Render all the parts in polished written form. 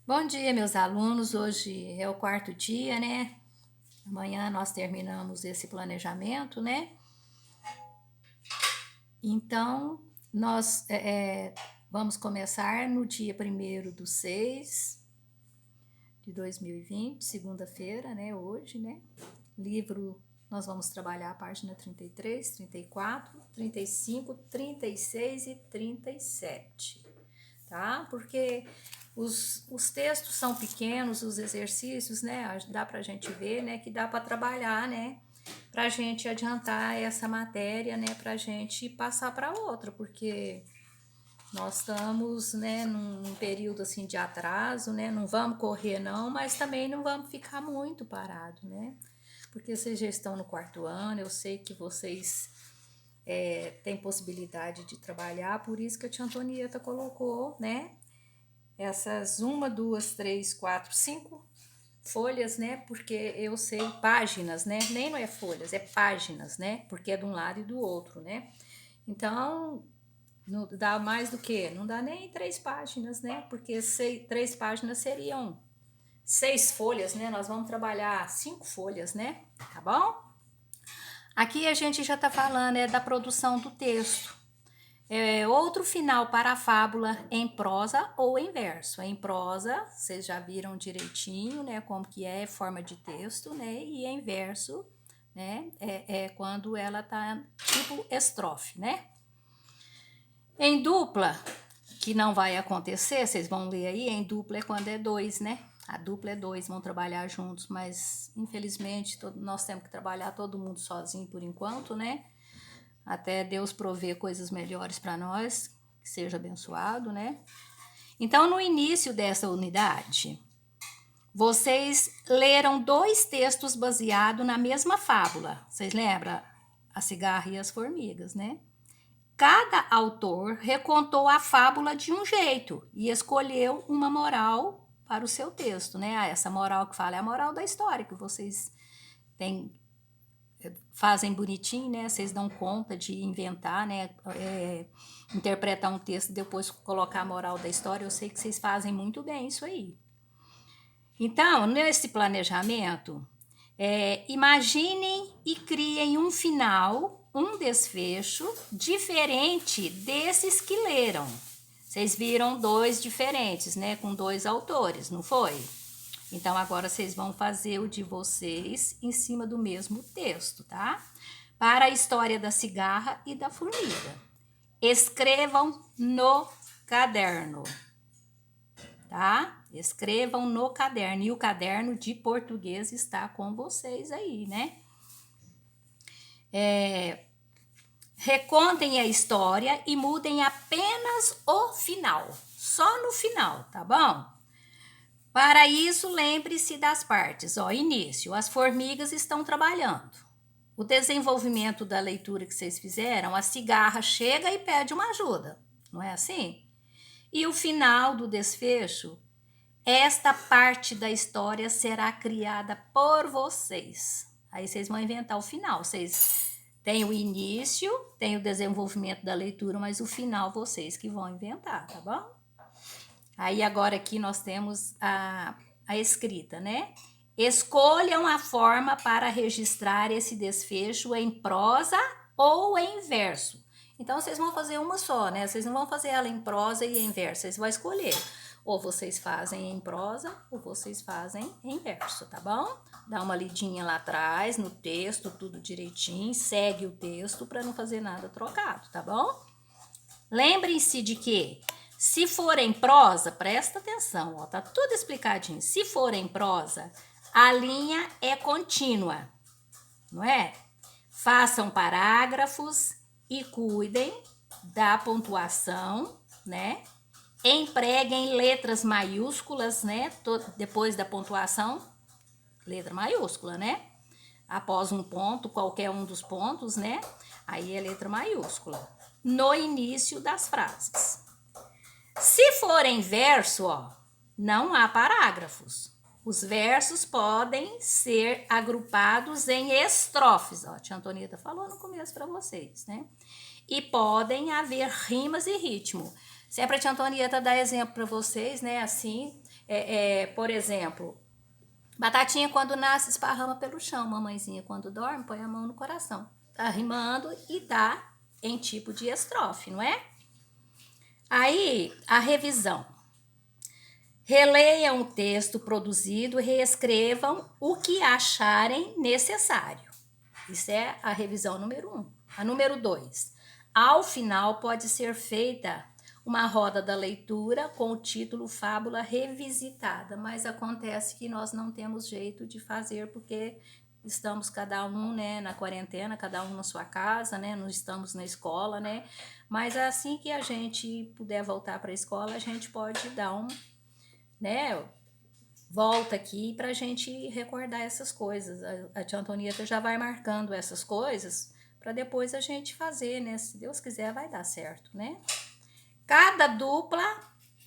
Bom dia, meus alunos. Hoje é o quarto dia, né? Amanhã nós terminamos esse planejamento, né? Então, nós vamos começar no dia 1º de 6 de 2020, segunda-feira, né? Hoje, né? Livro, nós vamos trabalhar a página 33, 34, 35, 36 e 37, tá? Porque os textos são pequenos, os exercícios, né? Dá pra gente ver, né? Que dá para trabalhar, né? Pra gente adiantar essa matéria, né? Pra gente passar para outra, porque nós estamos, né, num período assim de atraso, né? Não vamos correr não, mas também não vamos ficar muito parado, né? Porque vocês já estão no quarto ano, eu sei que vocês têm possibilidade de trabalhar, por isso que a tia Antonieta colocou, né? Essas uma, duas, três, quatro, cinco folhas, né? Porque eu sei páginas, né? Nem não é folhas, é páginas, né? Porque é de um lado e do outro, né? Então, não dá mais do que? Não dá nem 3 páginas, né? Porque 3 páginas seriam 6 folhas, né? Nós vamos trabalhar 5 folhas, né? Tá bom? Aqui a gente já tá falando da produção do texto. Outro final para a fábula em prosa ou em verso. Em prosa, vocês já viram direitinho, né, como que é forma de texto, né, e em verso, né, é quando ela tá tipo estrofe, né. Em dupla, que não vai acontecer, vocês vão ler aí, em dupla é quando é dois, né, a dupla é dois, vão trabalhar juntos, mas infelizmente nós temos que trabalhar todo mundo sozinho por enquanto, né, até Deus prover coisas melhores para nós, que seja abençoado, né? Então, no início dessa unidade, vocês leram 2 textos baseados na mesma fábula. Vocês lembram? A cigarra e as formigas, né? Cada autor recontou a fábula de um jeito e escolheu uma moral para o seu texto, né? Essa moral que fala é a moral da história, que vocês têm fazem bonitinho, né? Vocês dão conta de inventar, né? Interpretar um texto e depois colocar a moral da história. Eu sei que vocês fazem muito bem isso aí. Então, nesse planejamento, imaginem e criem um final, um desfecho diferente desses que leram. Vocês viram 2 diferentes, né? Com 2 autores, não foi? Então, agora vocês vão fazer o de vocês em cima do mesmo texto, tá? Para a história da cigarra e da formiga. Escrevam no caderno, tá? Escrevam no caderno. E o caderno de português está com vocês aí, né? Recontem a história e mudem apenas o final. Só no final, tá bom? Para isso, lembre-se das partes. Ó, início, as formigas estão trabalhando. O desenvolvimento da leitura que vocês fizeram, a cigarra chega e pede uma ajuda, não é assim? E o final do desfecho, esta parte da história será criada por vocês. Aí vocês vão inventar o final. Vocês têm o início, tem o desenvolvimento da leitura, mas o final vocês que vão inventar, tá bom? Aí agora aqui nós temos a escrita, né? Escolham a forma para registrar esse desfecho em prosa ou em verso. Então vocês vão fazer uma só, né? Vocês não vão fazer ela em prosa e em verso, vocês vão escolher. Ou vocês fazem em prosa ou vocês fazem em verso, tá bom? Dá uma lidinha lá atrás no texto, tudo direitinho, segue o texto para não fazer nada trocado, tá bom? Lembrem-se de que se for em prosa, presta atenção, ó, tá tudo explicadinho. Se for em prosa, a linha é contínua, não é? Façam parágrafos e cuidem da pontuação, né? Empreguem letras maiúsculas, né? Depois da pontuação, letra maiúscula, né? Após um ponto, qualquer um dos pontos, né? Aí é letra maiúscula. No início das frases. Se for em verso, ó, não há parágrafos. Os versos podem ser agrupados em estrofes, ó. A tia Antonieta falou no começo para vocês, né? E podem haver rimas e ritmo. Sempre a tia Antonieta dá exemplo para vocês, né? Assim, por exemplo, batatinha quando nasce esparrama pelo chão, mamãezinha quando dorme põe a mão no coração. Tá rimando e tá em tipo de estrofe, não é? Aí, a revisão. Releiam o texto produzido e reescrevam o que acharem necessário. Isso é a revisão número 1. A número 2. Ao final pode ser feita uma roda da leitura com o título Fábula Revisitada, mas acontece que nós não temos jeito de fazer porque estamos cada um, né, na quarentena, cada um na sua casa, né, não estamos na escola, né, mas assim que a gente puder voltar para a escola, a gente pode dar né, volta aqui para a gente recordar essas coisas. A tia Antonieta já vai marcando essas coisas para depois a gente fazer, né? Se Deus quiser, vai dar certo, né? Cada dupla,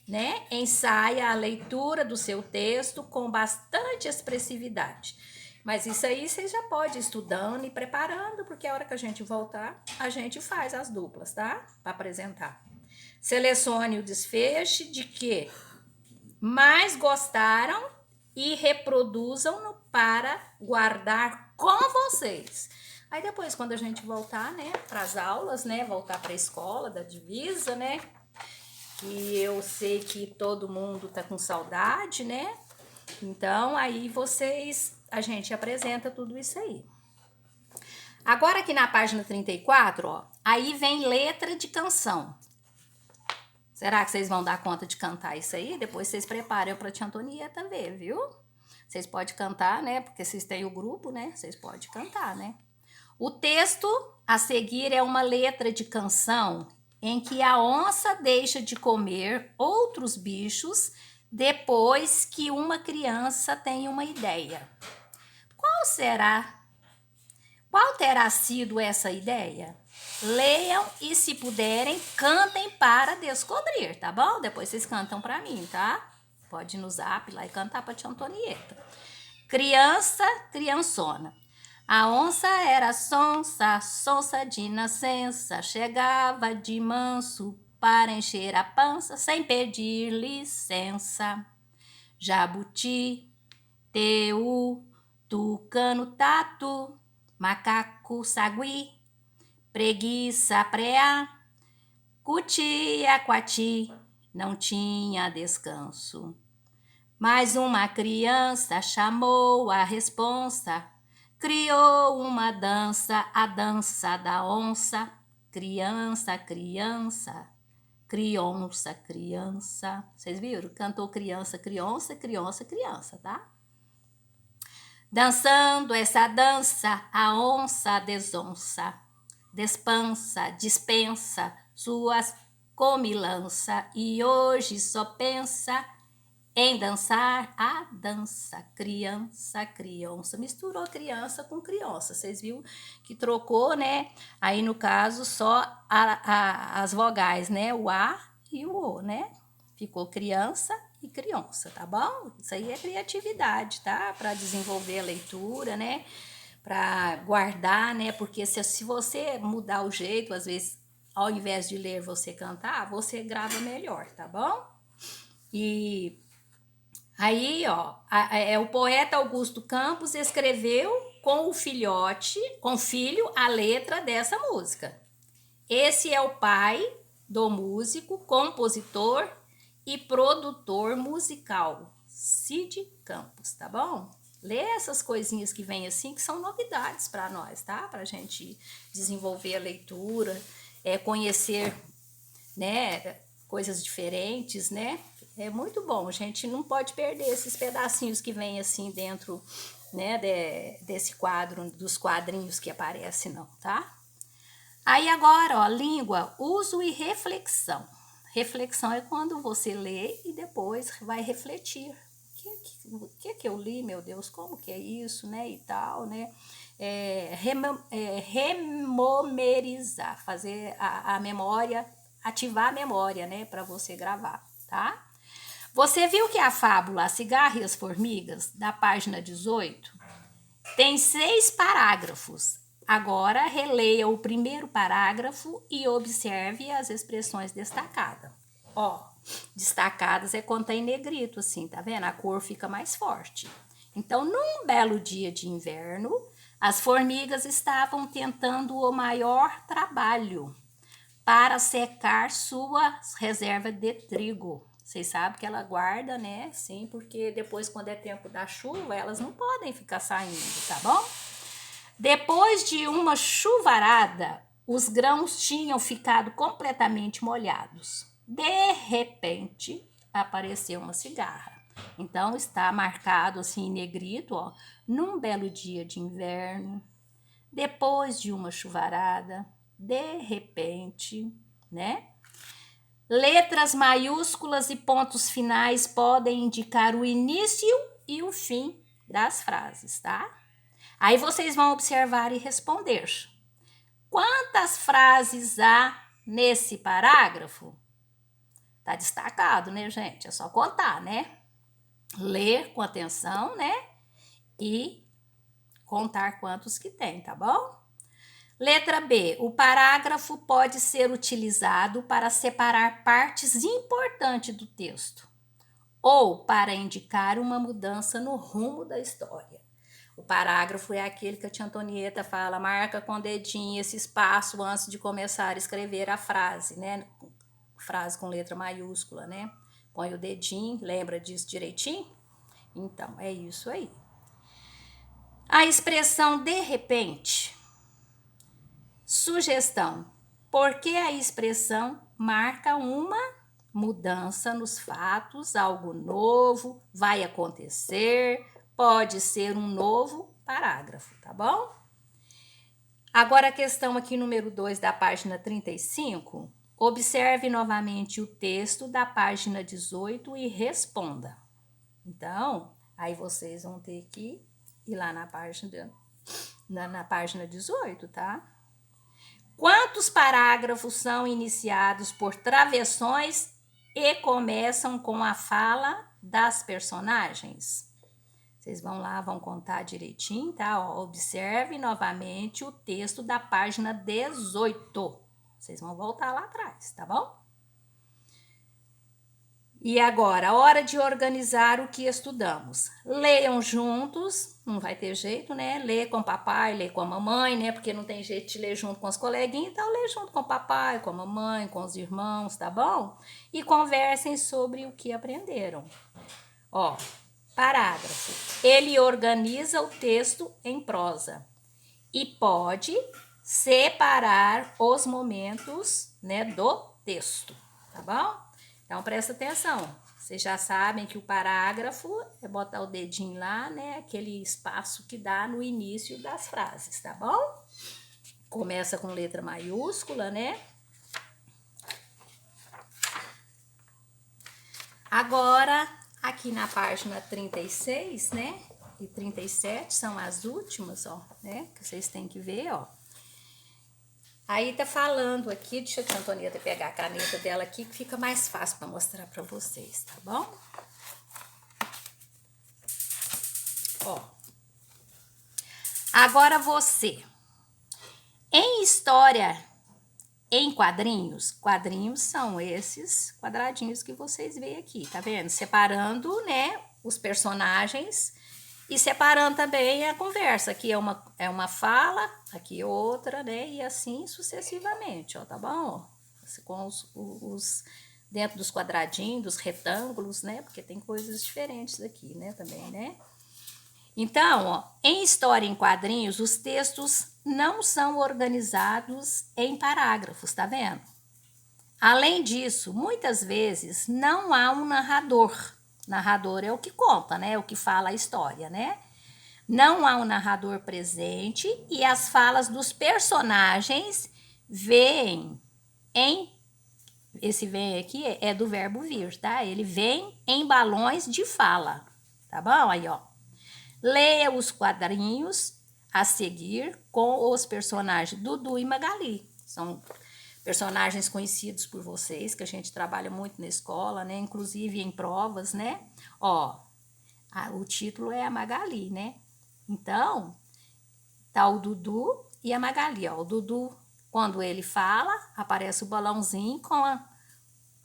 né, ensaia a leitura do seu texto com bastante expressividade. Mas isso aí você já pode ir estudando e preparando, porque a hora que a gente voltar, a gente faz as duplas, tá? Para apresentar. Selecione o desfecho de que mais gostaram e reproduzam-no para guardar com vocês. Aí depois, quando a gente voltar, né, para as aulas, né, voltar para a escola da divisa, né, que eu sei que todo mundo tá com saudade, né, então aí a gente apresenta tudo isso aí. Agora aqui na página 34, ó, aí vem letra de canção. Será que vocês vão dar conta de cantar isso aí? Depois vocês preparam para a tia Antonieta ver, viu? Vocês podem cantar, né? Porque vocês têm o grupo, né? Vocês podem cantar, né? O texto a seguir é uma letra de canção em que a onça deixa de comer outros bichos depois que uma criança tem uma ideia. Qual terá sido essa ideia? Leiam e, se puderem, cantem para descobrir, tá bom? Depois vocês cantam para mim, tá? Pode ir no zap lá e cantar para tia Antonieta. Criança, criançona. A onça era sonsa, sonsa de nascença, chegava de manso para encher a pança sem pedir licença. Jabuti, teu, tucano, tatu, macaco, sagui, preguiça, preá, cutia, quati, não tinha descanso. Mas uma criança chamou a responsa, criou uma dança, a dança da onça. Criança, criança, criança, criança. Vocês viram? Cantou criança, criança, criança, criança, tá? Dançando essa dança, a onça desonça, despança, dispensa suas comilança e hoje só pensa em dançar a dança. Criança, criança. Misturou criança com criança. Vocês viram que trocou, né? Aí, no caso, só as vogais, né? O A e o O, né? Ficou criança e criança, tá bom? Isso aí é criatividade, tá? Para desenvolver a leitura, né? Para guardar, né? Porque se você mudar o jeito, às vezes, ao invés de ler, você cantar, você grava melhor, tá bom? E aí, ó, o poeta Augusto Campos escreveu com o filho, a letra dessa música. Esse é o pai do músico, compositor e produtor musical, Cid Campos, tá bom? Lê essas coisinhas que vem assim, que são novidades para nós, tá? Pra gente desenvolver a leitura, conhecer, né, coisas diferentes, né? É muito bom, a gente não pode perder esses pedacinhos que vem assim dentro, né, desse quadro, dos quadrinhos que aparecem, não, tá? Aí agora, ó, língua, uso e reflexão. Reflexão é quando você lê e depois vai refletir. O que eu li, meu Deus, como que é isso, né, e tal, né? Rememorizar, fazer a memória, ativar a memória, né, para você gravar, tá? Você viu que a fábula A Cigarra e as Formigas, da página 18, tem 6 parágrafos. Agora, releia o primeiro parágrafo e observe as expressões destacadas. Ó, destacadas é quando tá em negrito, assim, tá vendo? A cor fica mais forte. Então, num belo dia de inverno, as formigas estavam tentando o maior trabalho para secar suas reservas de trigo. Vocês sabem que ela guarda, né? Sim, porque depois, quando é tempo da chuva, elas não podem ficar saindo, tá bom? Depois de uma chuvarada, os grãos tinham ficado completamente molhados. De repente, apareceu uma cigarra. Então, está marcado assim em negrito, ó, num belo dia de inverno, depois de uma chuvarada, de repente, né? Letras maiúsculas e pontos finais podem indicar o início e o fim das frases, tá? Aí vocês vão observar e responder. Quantas frases há nesse parágrafo? Tá destacado, né, gente? É só contar, né? Ler com atenção, né? E contar quantos que tem, tá bom? Letra B. O parágrafo pode ser utilizado para separar partes importantes do texto ou para indicar uma mudança no rumo da história. O parágrafo é aquele que a tia Antonieta fala, marca com o dedinho esse espaço antes de começar a escrever a frase, né? Frase com letra maiúscula, né? Põe o dedinho, lembra disso direitinho? Então, é isso aí. A expressão de repente. Sugestão. Porque a expressão marca uma mudança nos fatos, algo novo vai acontecer, pode ser um novo parágrafo, tá bom? Agora a questão aqui número 2 da página 35. Observe novamente o texto da página 18 e responda. Então, aí vocês vão ter que ir lá na página 18, tá? Quantos parágrafos são iniciados por travessões e começam com a fala das personagens? Vocês vão lá, vão contar direitinho, tá? Ó, observe novamente o texto da página 18. Vocês vão voltar lá atrás, tá bom? E agora, hora de organizar o que estudamos. Leiam juntos, não vai ter jeito, né? Lê com o papai, lê com a mamãe, né? Porque não tem jeito de ler junto com os coleguinhas, então lê junto com o papai, com a mamãe, com os irmãos, tá bom? E conversem sobre o que aprenderam. Ó, parágrafo. Ele organiza o texto em prosa e pode separar os momentos, né, do texto, tá bom? Então, presta atenção. Vocês já sabem que o parágrafo é botar o dedinho lá, né? Aquele espaço que dá no início das frases, tá bom? Começa com letra maiúscula, né? Agora, aqui na página 36, né? E 37 são as últimas, ó, né? Que vocês têm que ver, ó. Aí tá falando aqui, deixa a Antonieta pegar a caneta dela aqui, que fica mais fácil para mostrar para vocês, tá bom? Ó. Agora você. Em história em quadrinhos, quadrinhos são esses quadradinhos que vocês veem aqui, tá vendo? Separando, né, os personagens e separando também a conversa. Aqui é uma fala, aqui outra, né? E assim sucessivamente, ó, tá bom? Com os dentro dos quadradinhos, dos retângulos, né? Porque tem coisas diferentes aqui, né? Também, né? Então, ó, em história em quadrinhos, os textos não são organizados em parágrafos, tá vendo? Além disso, muitas vezes não há um narrador. Narrador é o que conta, né? É o que fala a história, né? Não há um narrador presente e as falas dos personagens vêm em... Esse vem aqui é do verbo vir, tá? Ele vem em balões de fala, tá bom? Aí, ó. Leia os quadrinhos a seguir com os personagens Dudu e Magali. São personagens conhecidos por vocês, que a gente trabalha muito na escola, né? Inclusive em provas, né? Ó, o título é a Magali, né? Então, tá o Dudu e a Magali, ó. O Dudu, quando ele fala, aparece o balãozinho com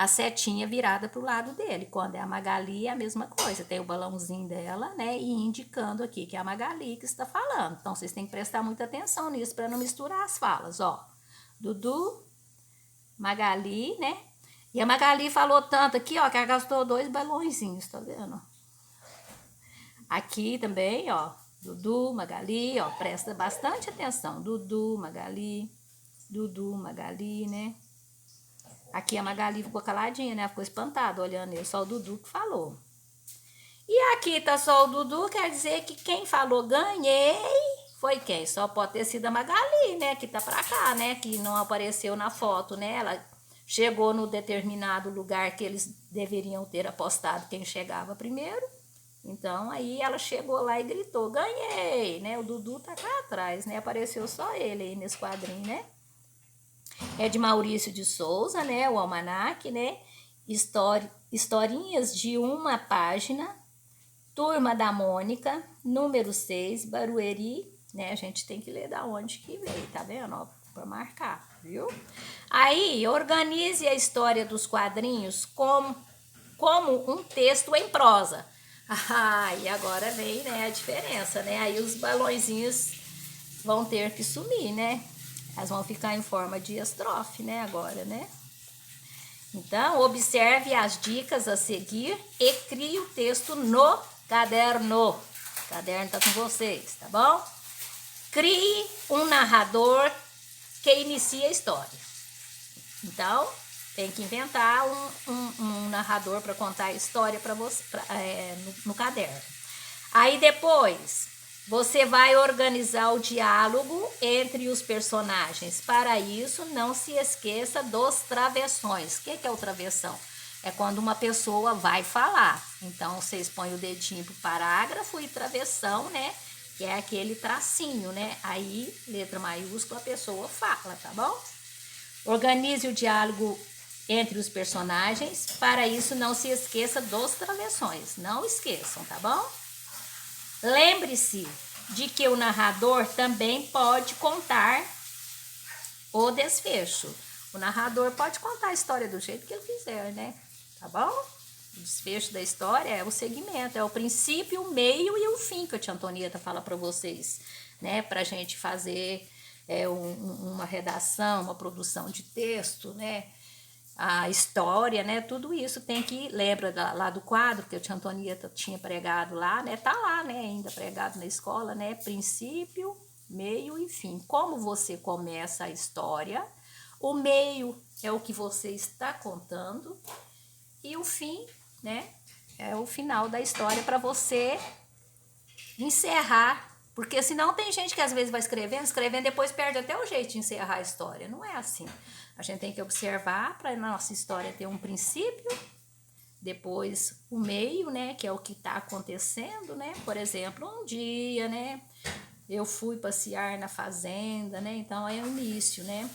a setinha virada pro lado dele. Quando é a Magali, é a mesma coisa. Tem o balãozinho dela, né? E indicando aqui que é a Magali que está falando. Então, vocês têm que prestar muita atenção nisso para não misturar as falas, ó. Dudu, Magali, né? E a Magali falou tanto aqui, ó, que ela gastou 2 balãozinhos, tá vendo? Aqui também, ó. Dudu, Magali, ó. Presta bastante atenção. Dudu, Magali, né? Aqui a Magali ficou caladinha, né? Ficou espantada olhando ele, só o Dudu que falou. E aqui tá só o Dudu, quer dizer que quem falou ganhei foi quem? Só pode ter sido a Magali, né? Que tá pra cá, né? Que não apareceu na foto, né? Ela chegou no determinado lugar que eles deveriam ter apostado quem chegava primeiro. Então, aí ela chegou lá e gritou, ganhei, né? O Dudu tá cá atrás, né? Apareceu só ele aí nesse quadrinho, né? É de Maurício de Souza, né? O almanaque, né? Historinhas de uma página. Turma da Mônica, número 6, Barueri, né? A gente tem que ler da onde que veio, tá vendo? Ó, pra marcar, viu? Aí, organize a história dos quadrinhos como um texto em prosa. Ah, e agora vem, né, a diferença, né? Aí os balõezinhos vão ter que sumir, né? Elas vão ficar em forma de estrofe, né, agora, né? Então, observe as dicas a seguir e crie o texto no caderno. O caderno tá com vocês, tá bom? Crie um narrador que inicie a história. Então, tem que inventar um narrador para contar a história para você no caderno. Aí depois você vai organizar o diálogo entre os personagens. Para isso, não se esqueça dos travessões. O que é o travessão? É quando uma pessoa vai falar. Então, vocês põem o dedinho pro parágrafo e travessão, né? Que é aquele tracinho, né? Aí, letra maiúscula, a pessoa fala, tá bom? Organize o diálogo entre os personagens. Para isso, não se esqueça dos travessões. Não esqueçam, tá bom? Lembre-se de que o narrador também pode contar o desfecho. O narrador pode contar a história do jeito que ele quiser, né? Tá bom? O desfecho da história é o segmento, é o princípio, o meio e o fim que a tia Antonieta fala para vocês, né? Pra gente fazer uma redação, uma produção de texto, né? A história, né? Tudo isso tem que... Lembra lá do quadro que a tia Antonieta tinha pregado lá, né? Tá lá, né? Ainda pregado na escola, né? Princípio, meio e fim. Como você começa a história, o meio é o que você está contando e o fim, né? É o final da história para você encerrar. Porque senão tem gente que às vezes vai escrevendo, depois perde até o jeito de encerrar a história. Não é assim. A gente tem que observar para a nossa história ter um princípio, depois o meio, né, que é o que está acontecendo, né? Por exemplo, um dia, né, eu fui passear na fazenda, né? Então é o início, né?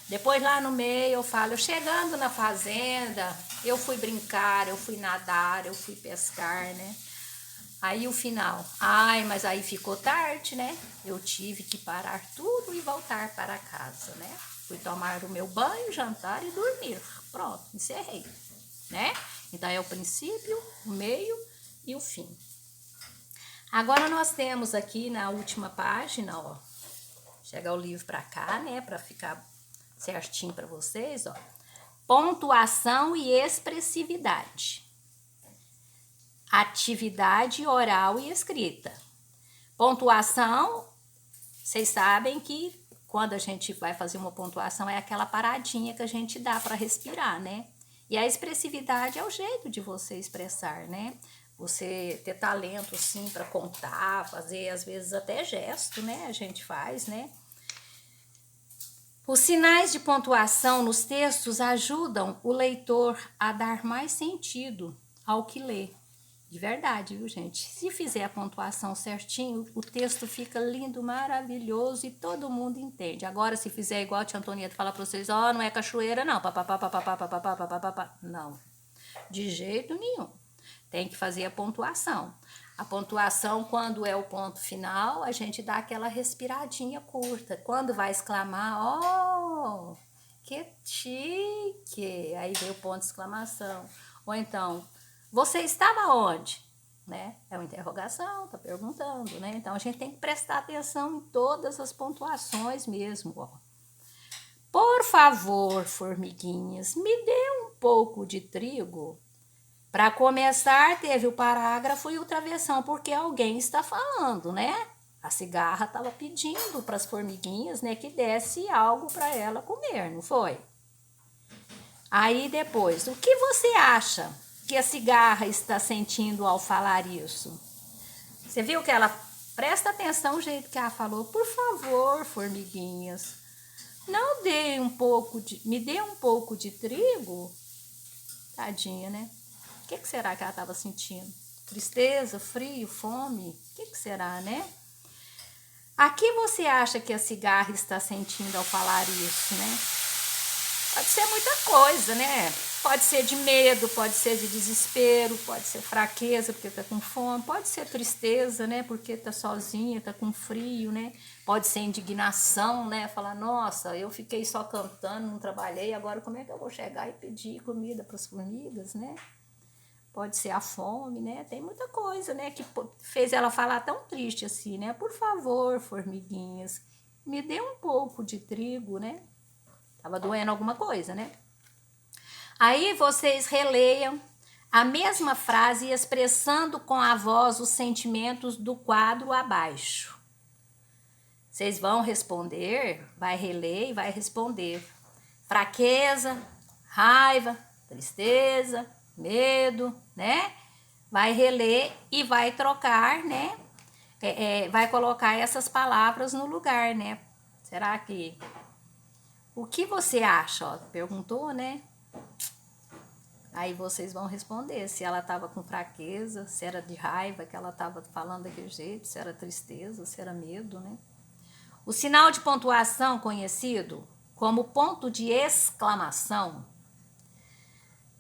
Depois lá no meio eu falo, chegando na fazenda, eu fui brincar, eu fui nadar, eu fui pescar, né? Aí o final, ai, mas aí ficou tarde, né? Eu tive que parar tudo e voltar para casa, né? Fui tomar o meu banho, jantar e dormir. Pronto, encerrei, né? Então é o princípio, o meio e o fim. Agora nós temos aqui na última página, ó, chega o livro para cá, né? Para ficar certinho para vocês, ó. Pontuação e expressividade. Atividade oral e escrita. Pontuação, vocês sabem que quando a gente vai fazer uma pontuação é aquela paradinha que a gente dá para respirar, né? E a expressividade é o jeito de você expressar, né? Você ter talento, assim, para contar, fazer, às vezes, até gesto, né? A gente faz, né? Os sinais de pontuação nos textos ajudam o leitor a dar mais sentido ao que lê. De verdade, viu, gente? Se fizer a pontuação certinho, o texto fica lindo, maravilhoso e todo mundo entende. Agora, se fizer igual a tia Antonieta fala para vocês, ó, não é cachoeira não, não, de jeito nenhum. Tem que fazer a pontuação. A pontuação, quando é o ponto final, a gente dá aquela respiradinha curta. Quando vai exclamar, ó, Que chique! Aí veio o ponto de exclamação. Ou então, você estava onde? Né? É uma interrogação, tá perguntando, né? Então a gente tem que prestar atenção em todas as pontuações mesmo, ó. Por favor, formiguinhas, me dê um pouco de trigo. Para começar, teve o parágrafo e o travessão, porque alguém está falando, né? A cigarra estava pedindo para as formiguinhas, né, que desse algo para ela comer, não foi? Aí depois, o que você acha que a cigarra está sentindo ao falar isso? Você viu que ela presta atenção no jeito que ela falou? Por favor, formiguinhas, não dê um pouco de, me dê um pouco de trigo. Tadinha, né? O que será que ela estava sentindo? Tristeza, frio, fome? O que será, né? A que você acha que a cigarra está sentindo ao falar isso, né? Pode ser muita coisa, né? Pode ser de medo, pode ser de desespero, pode ser fraqueza porque tá com fome, pode ser tristeza, né? Porque tá sozinha, tá com frio, né? Pode ser indignação, né? Falar, nossa, eu fiquei só cantando, não trabalhei, agora como é que eu vou chegar e pedir comida para as formigas, né? Pode ser a fome, né? Tem muita coisa, né? Que fez ela falar tão triste assim, né? Por favor, formiguinhas, me dê um pouco de trigo, né? Tava doendo alguma coisa, né? Aí vocês releiam a mesma frase expressando com a voz os sentimentos do quadro abaixo. Vocês vão responder, vai reler e vai responder. Fraqueza, raiva, tristeza, medo, né? Vai reler e vai trocar, né? Vai colocar essas palavras no lugar, né? Será que... O que você acha? Ó, perguntou, né? Aí vocês vão responder se ela estava com fraqueza, se era de raiva que ela estava falando daquele jeito, se era tristeza, se era medo, né? O sinal de pontuação conhecido como ponto de exclamação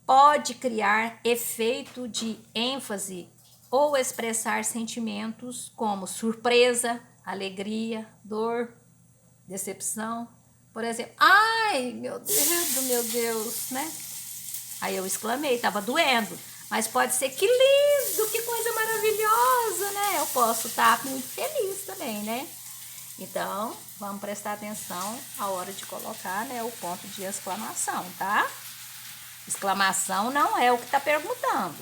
pode criar efeito de ênfase ou expressar sentimentos como surpresa, alegria, dor, decepção. Por exemplo, ai, meu Deus, né? Aí eu exclamei, tava doendo. Mas pode ser que lindo, que coisa maravilhosa, né? Eu posso estar muito feliz também, né? Então, vamos prestar atenção a hora de colocar, né, o ponto de exclamação, tá? Exclamação não é o que está perguntando.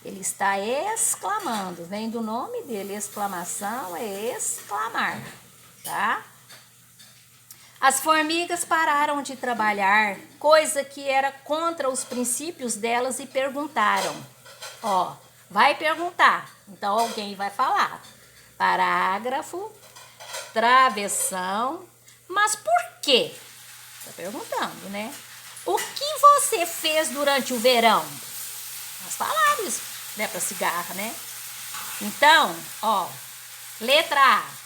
Ele está exclamando. Vem do nome dele. Exclamação é exclamar, tá? As formigas pararam de trabalhar, coisa que era contra os princípios delas, e perguntaram. Ó, vai perguntar. Então alguém vai falar. Parágrafo, travessão. Mas por quê? Tá perguntando, né? O que você fez durante o verão? Nós falaram isso, né, pra cigarra, né? Então, ó, letra A.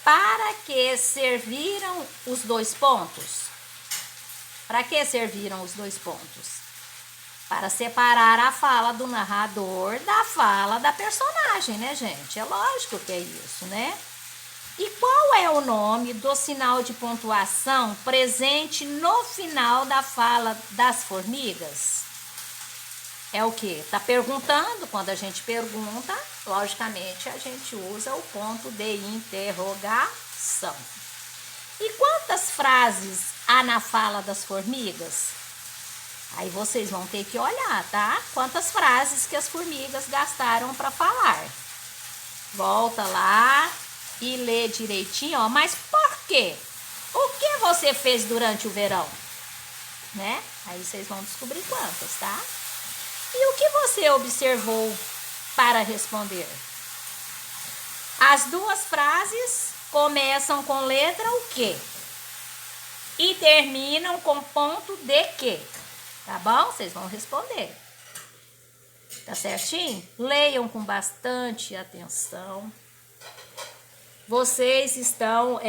Para que serviram os dois pontos? Para que serviram os dois pontos? Para separar a fala do narrador da fala da personagem, né, gente? É lógico que é isso, né? E qual é o nome do sinal de pontuação presente no final da fala das formigas? É o que? Tá perguntando, quando a gente pergunta, logicamente a gente usa o ponto de interrogação. E quantas frases há na fala das formigas? Aí vocês vão ter que olhar, tá? Quantas frases que as formigas gastaram para falar. Volta lá e lê direitinho, ó. Mas por quê? O que você fez durante o verão? Né? Aí vocês vão descobrir quantas, tá? E o que você observou para responder? As duas frases começam com letra o quê? E terminam com ponto de quê? Tá bom? Vocês vão responder. Tá certinho? Leiam com bastante atenção. Vocês estão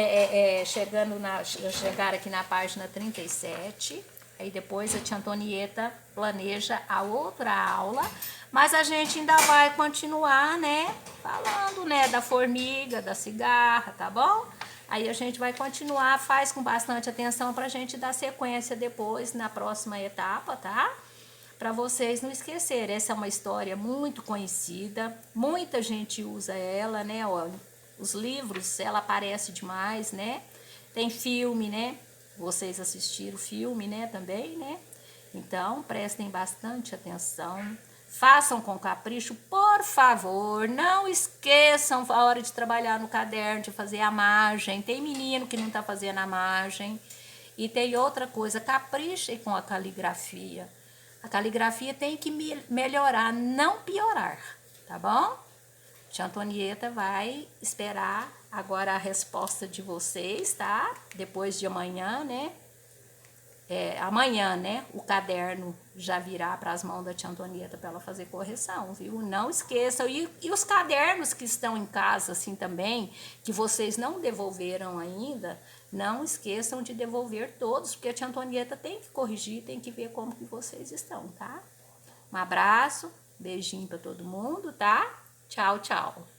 chegaram aqui na página 37. Aí depois a tia Antonieta planeja a outra aula, mas a gente ainda vai continuar, né, falando, né, da formiga, da cigarra, tá bom? Aí a gente vai continuar, faz com bastante atenção pra gente dar sequência depois na próxima etapa, tá? Para vocês não esquecerem, essa é uma história muito conhecida, muita gente usa ela, né? Ó, os livros, ela aparece demais, né? Tem filme, né? Vocês assistiram o filme, né? Também, né? Então, prestem bastante atenção. Façam com capricho, por favor. Não esqueçam a hora de trabalhar no caderno, de fazer a margem. Tem menino que não tá fazendo a margem. E tem outra coisa, caprichem com a caligrafia. A caligrafia tem que melhorar, não piorar, tá bom? Tia Antonieta vai esperar agora a resposta de vocês, tá? Depois de amanhã, né? Amanhã, né? O caderno já virá para as mãos da tia Antonieta para ela fazer correção, viu? Não esqueçam. E os cadernos que estão em casa, assim também, que vocês não devolveram ainda, não esqueçam de devolver todos, porque a tia Antonieta tem que corrigir, tem que ver como que vocês estão, tá? Um abraço, beijinho para todo mundo, tá? Tchau, tchau.